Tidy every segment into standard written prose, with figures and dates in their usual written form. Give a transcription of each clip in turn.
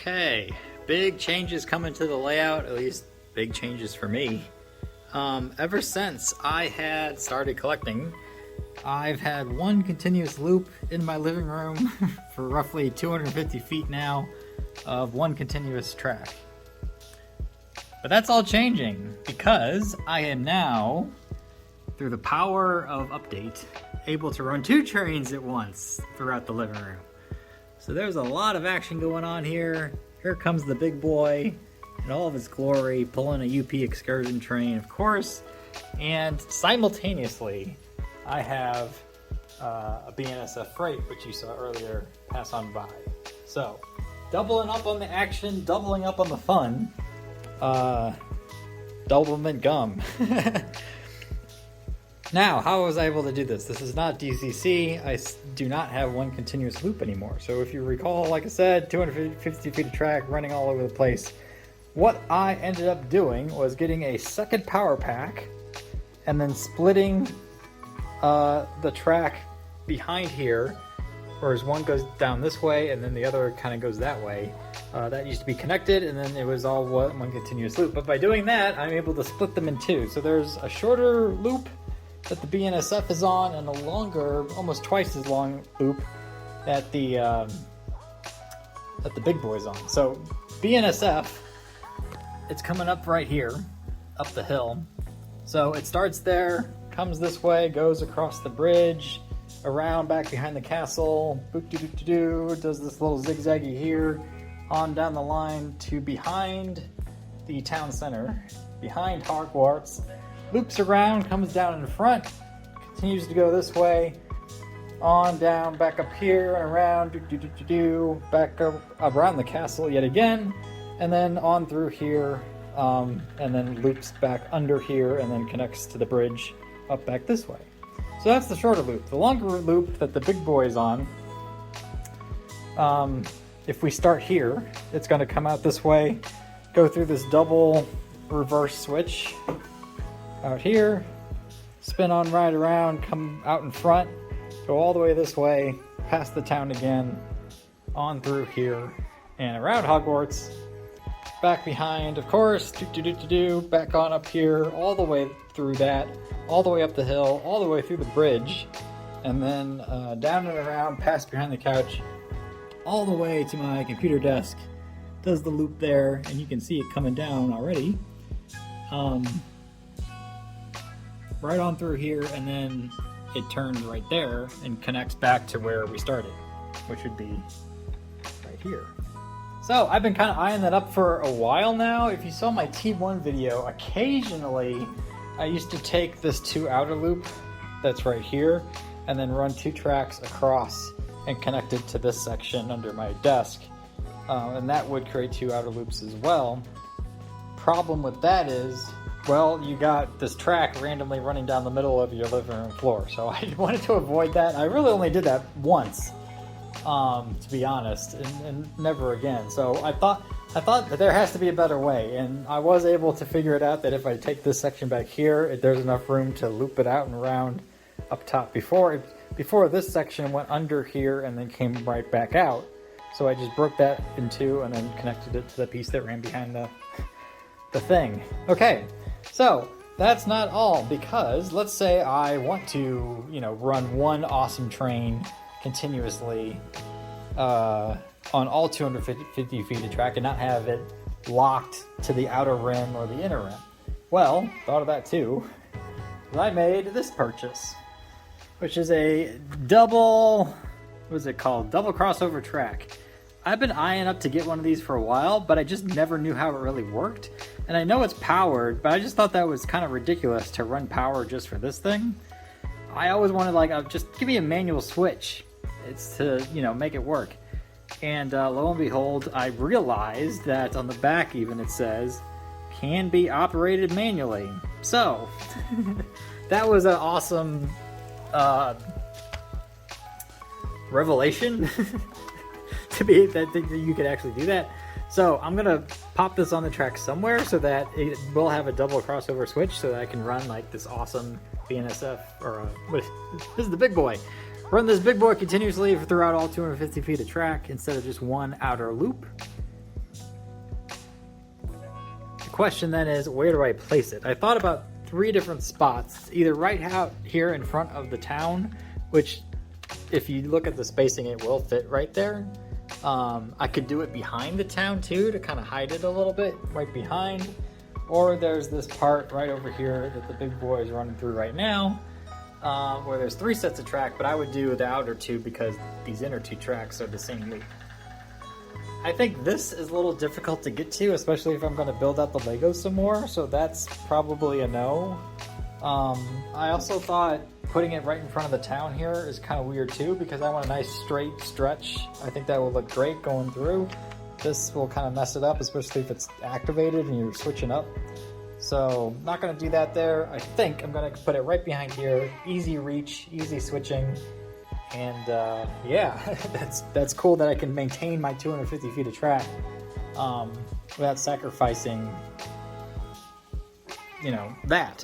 Okay, big changes coming to the layout, at least big changes for me. Ever since I had started collecting, I've had one continuous loop in my living room for roughly 250 feet now of one continuous track. But that's all changing because I am now, through the power of update, able to run two trains at once throughout the living room. So there's a lot of action going on here. Here comes the big boy in all of his glory, pulling a UP excursion train, of course. And simultaneously, I have a BNSF freight, which you saw earlier, pass on by. So, doubling up on the action, doubling up on the fun. Doublemint gum. Now, how was I able to do this? This is not DCC. I do not have one continuous loop anymore. So if you recall, like I said, 250 feet of track running all over the place. What I ended up doing was getting a second power pack and then splitting the track behind here, whereas one goes down this way and then the other kind of goes that way. That used to be connected and then it was all one continuous loop. But by doing that, I'm able to split them in two. So there's a shorter loop that the BNSF is on and a longer, almost twice as long loop that the big boy's on. So BNSF, it's coming up right here, up the hill. So it starts there, comes this way, goes across the bridge, around back behind the castle, does this little zigzaggy here, on down the line to behind the town center, behind Hogwarts, loops around, comes down in front, continues to go this way, on down, back up here, and around, back up around the castle yet again, and then on through here, and then loops back under here, and then connects to the bridge up back this way. So that's the shorter loop. The longer loop that the big boy is on, if we start here, it's going to come out this way, go through this double reverse switch, out here, spin on right around, come out in front, go all the way this way, past the town again, on through here, and around Hogwarts, back behind, of course, back on up here, all the way through that, all the way up the hill, all the way through the bridge, and then down and around, past behind the couch, all the way to my computer desk, does the loop there, and you can see it coming down already. Right on through here, and then it turns right there and connects back to where we started, which would be right here. So I've been kind of eyeing that up for a while now. If you saw my T1 video, occasionally I used to take this two outer loop that's right here and then run two tracks across and connect it to this section under my desk. And that would create two outer loops as well. Problem with that is, well, you got this track randomly running down the middle of your living room floor. So I wanted to avoid that. I really only did that once, to be honest, and never again. So I thought that there has to be a better way. And I was able to figure it out that if I take this section back here, there's enough room to loop it out and around up top. Before this section went under here and then came right back out. So I just broke that in two and then connected it to the piece that ran behind the thing. Okay. So that's not all, because let's say I want to, run one awesome train continuously on all 250 feet of track and not have it locked to the outer rim or the inner rim. Well, thought of that too. I made this purchase, which is a double crossover track. I've been eyeing up to get one of these for a while, but I just never knew how it really worked. And I know it's powered, but I just thought that was kind of ridiculous to run power just for this thing. I always wanted just give me a manual switch. It's to, make it work. And lo and behold, I realized that on the back even it says, can be operated manually. So, that was an awesome revelation that you could actually do that. So I'm gonna pop this on the track somewhere so that it will have a double crossover switch so that I can run like this awesome BNSF or this is the big boy. Run this big boy continuously throughout all 250 feet of track instead of just one outer loop. question then is, where do I place it? I thought about 3 different spots, either right out here in front of the town, which if you look at the spacing, it will fit right there. I could do it behind the town too, to kind of hide it a little bit, right behind. Or there's this part right over here that the big boy is running through right now, where there's 3 sets of track, but I would do the outer 2 because these inner 2 tracks are the same loop. I think this is a little difficult to get to, especially if I'm going to build out the Legos some more, so that's probably a no. I also thought putting it right in front of the town here is kind of weird too, because I want a nice straight stretch. I think that will look great going through. This will kind of mess it up, especially if it's activated and you're switching up. So not going to do that there. I think I'm going to put it right behind here. Easy reach, easy switching. And yeah, that's cool that I can maintain my 250 feet of track without sacrificing, you know, that.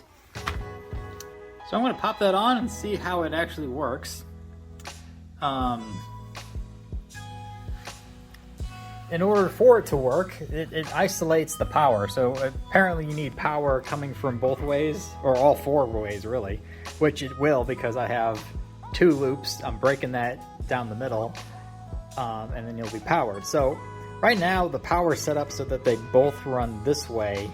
So I'm going to pop that on and see how it actually works. In order for it to work, it isolates the power. So apparently you need power coming from both ways, or all 4 ways really, which it will because I have 2 loops. I'm breaking that down the middle, and then you'll be powered. So right now the power is set up so that they both run this way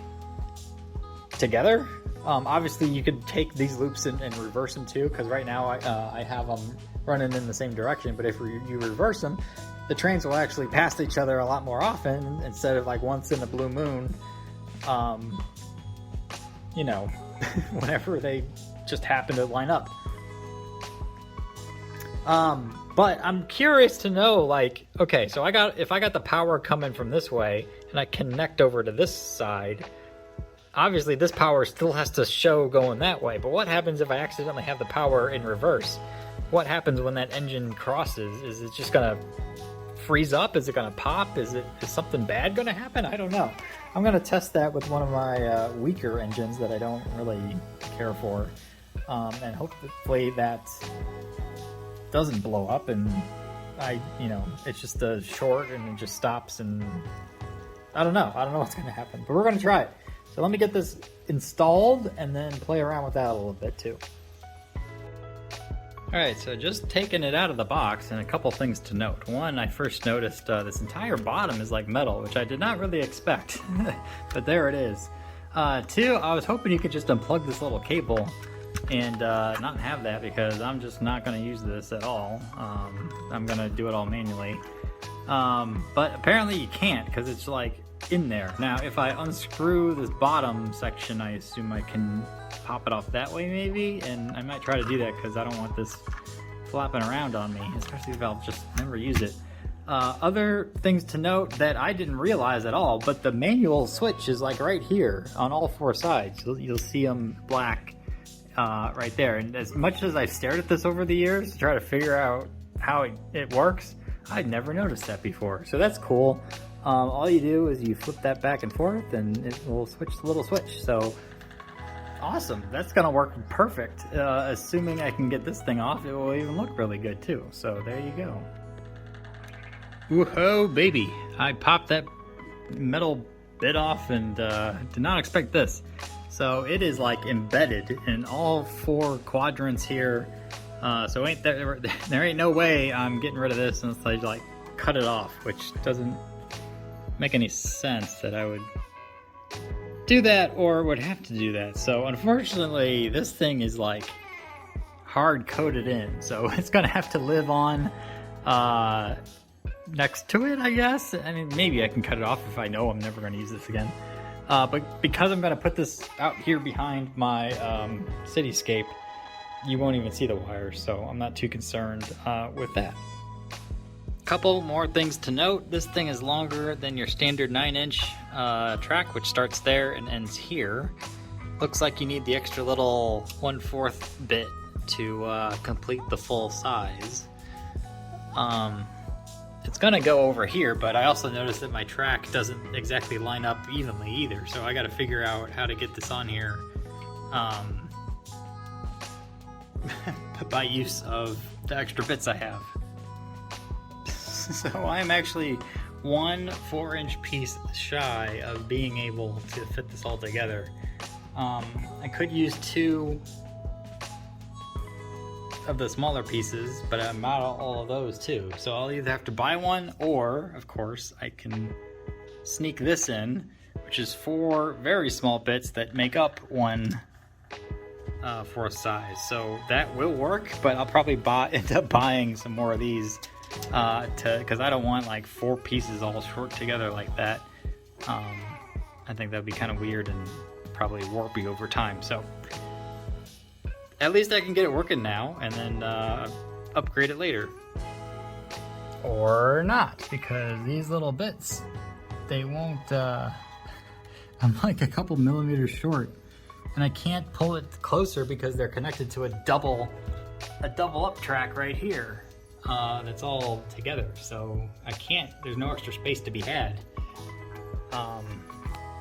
together. Obviously you could take these loops and reverse them too, because right now I have them running in the same direction, but if you reverse them, the trains will actually pass each other a lot more often instead of like once in a blue moon, you know, whenever they just happen to line up. But I'm curious to know, like, okay, so if I got the power coming from this way and I connect over to this side, obviously this power still has to show going that way, but what happens if I accidentally have the power in reverse? What happens when that engine crosses? Is it just gonna freeze up? Is it gonna pop? Is something bad gonna happen? I don't know. I'm gonna test that with one of my weaker engines that I don't really care for, and hopefully that doesn't blow up and it's just a short and it just stops, and I don't know what's gonna happen, but we're gonna try it. So let me get this installed and then play around with that a little bit too. Alright, so just taking it out of the box, and a couple things to note. One, I first noticed this entire bottom is like metal, which I did not really expect, but there it is. 2, I was hoping you could just unplug this little cable and not have that, because I'm just not going to use this at all. I'm going to do it all manually. But apparently you can't, because it's like in there. Now, if I unscrew this bottom section, I assume I can pop it off that way maybe, and I might try to do that because I don't want this flapping around on me, especially if I'll just never use it. Other things to note that I didn't realize at all, but the manual switch is like right here on all 4 sides. You'll see them black right there, and as much as I've stared at this over the years to try to figure out how it works, I'd never noticed that before, so that's cool. All you do is you flip that back and forth and it will switch the little switch. So awesome, that's gonna work perfect. Assuming I can get this thing off, it will even look really good too. So there you go. Woohoo, baby. I popped that metal bit off and did not expect this. So it is like embedded in all 4 quadrants here. So there ain't no way I'm getting rid of this unless I like cut it off, which doesn't make any sense that I would do that or would have to do that. So unfortunately this thing is like hard coded in, so it's gonna have to live on next to it, I guess. I mean, maybe I can cut it off if I know I'm never gonna use this again, but because I'm gonna put this out here behind my cityscape, you won't even see the wires, so I'm not too concerned with that. Couple more things to note. This thing is longer than your standard 9-inch track, which starts there and ends here. Looks like you need the extra little 1/4 bit to complete the full size. It's gonna go over here, but I also noticed that my track doesn't exactly line up evenly either, so I gotta figure out how to get this on here by use of the extra bits I have. So I'm actually one 4-inch piece shy of being able to fit this all together. I could use 2 of the smaller pieces, but I'm out of all of those too. So I'll either have to buy one, or of course I can sneak this in, which is 4 very small bits that make up one 4th size. So that will work, but I'll probably end up buying some more of these because I don't want like 4 pieces all short together like that. I think that'd be kind of weird and probably warpy over time. So at least I can get it working now and then upgrade it later. Or not, because these little bits, they won't, I'm like a couple millimeters short, and I can't pull it closer because they're connected to a double up track right here. That's all together, so I can't, there's no extra space to be had.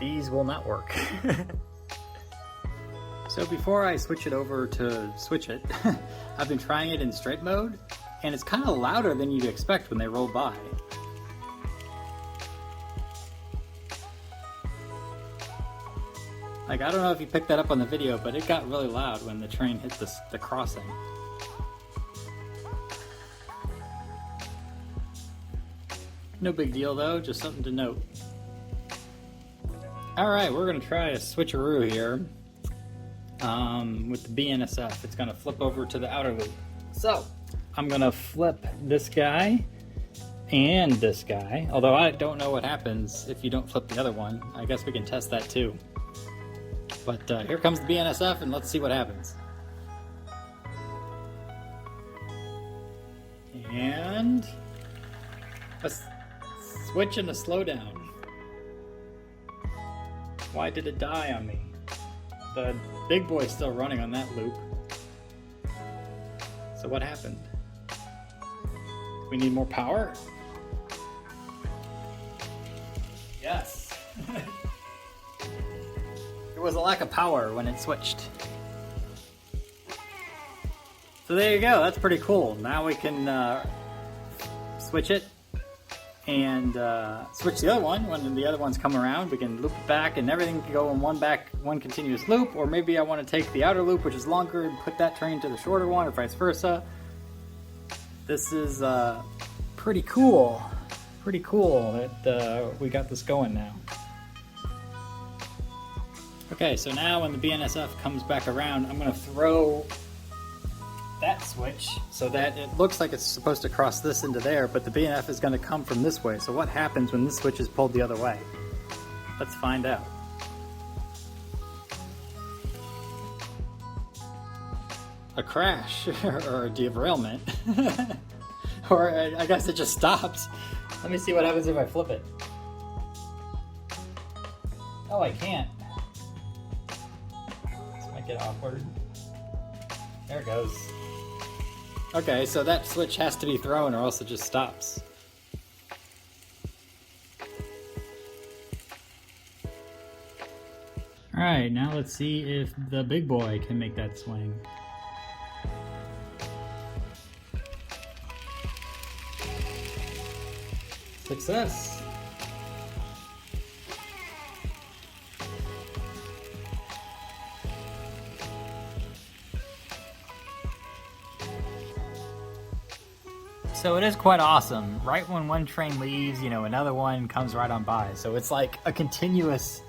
These will not work. So before I switch it over to switch it, I've been trying it in straight mode, and it's kind of louder than you'd expect when they roll by. Like, I don't know if you picked that up on the video, but it got really loud when the train hit the crossing. No big deal though, just something to note. Alright, we're gonna try a switcheroo here. With the BNSF, it's gonna flip over to the outer loop. So, I'm gonna flip this guy and this guy, although I don't know what happens if you don't flip the other one. I guess we can test that too. But here comes the BNSF, and let's see what happens. And a switch and a slowdown. Why did it die on me? The big boy's still running on that loop. So what happened? We need more power? Yes. There was a lack of power when it switched. So there you go, that's pretty cool. Now we can switch it and switch the other one. When the other ones come around, we can loop it back, and everything can go in one continuous loop. Or maybe I want to take the outer loop, which is longer, and put that train to the shorter one, or vice versa. This is pretty cool. Pretty cool that we got this going now. Okay, so now when the BNSF comes back around, I'm going to throw that switch so that it looks like it's supposed to cross this into there, but the BNF is going to come from this way. So what happens when this switch is pulled the other way? Let's find out. A crash or a derailment. Or I guess it just stops. Let me see what happens if I flip it. Oh, I can't. This might get awkward. There it goes. Okay, so that switch has to be thrown or else it just stops. Alright, now let's see if the big boy can make that swing. Success! So it is quite awesome. Right when one train leaves, you know, another one comes right on by. So it's like a continuous,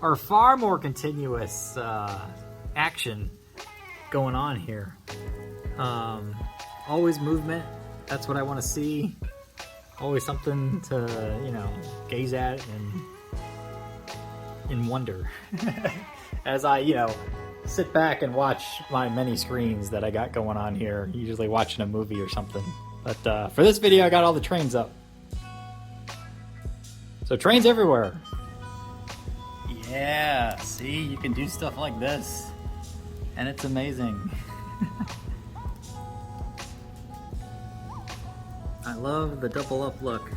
or far more continuous action going on here. Always movement. That's what I want to see. Always something to, you know, gaze at and in wonder. As I, you know, sit back and watch my many screens that I got going on here. Usually watching a movie or something. But for this video, I got all the trains up. So trains everywhere. Yeah, see, you can do stuff like this. And it's amazing. I love the double up look.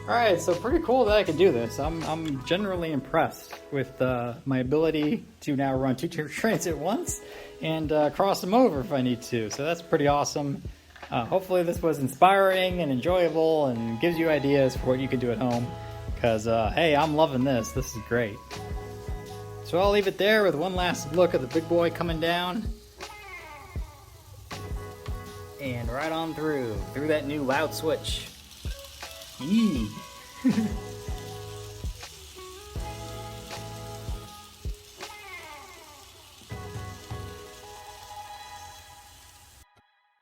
Alright, so pretty cool that I can do this. I'm generally impressed with my ability to now run 2 trains at once and cross them over if I need to. So that's pretty awesome. Hopefully this was inspiring and enjoyable and gives you ideas for what you can do at home. Because, hey, I'm loving this. This is great. So I'll leave it there with one last look at the big boy coming down. And right on through that new loud switch. Yee!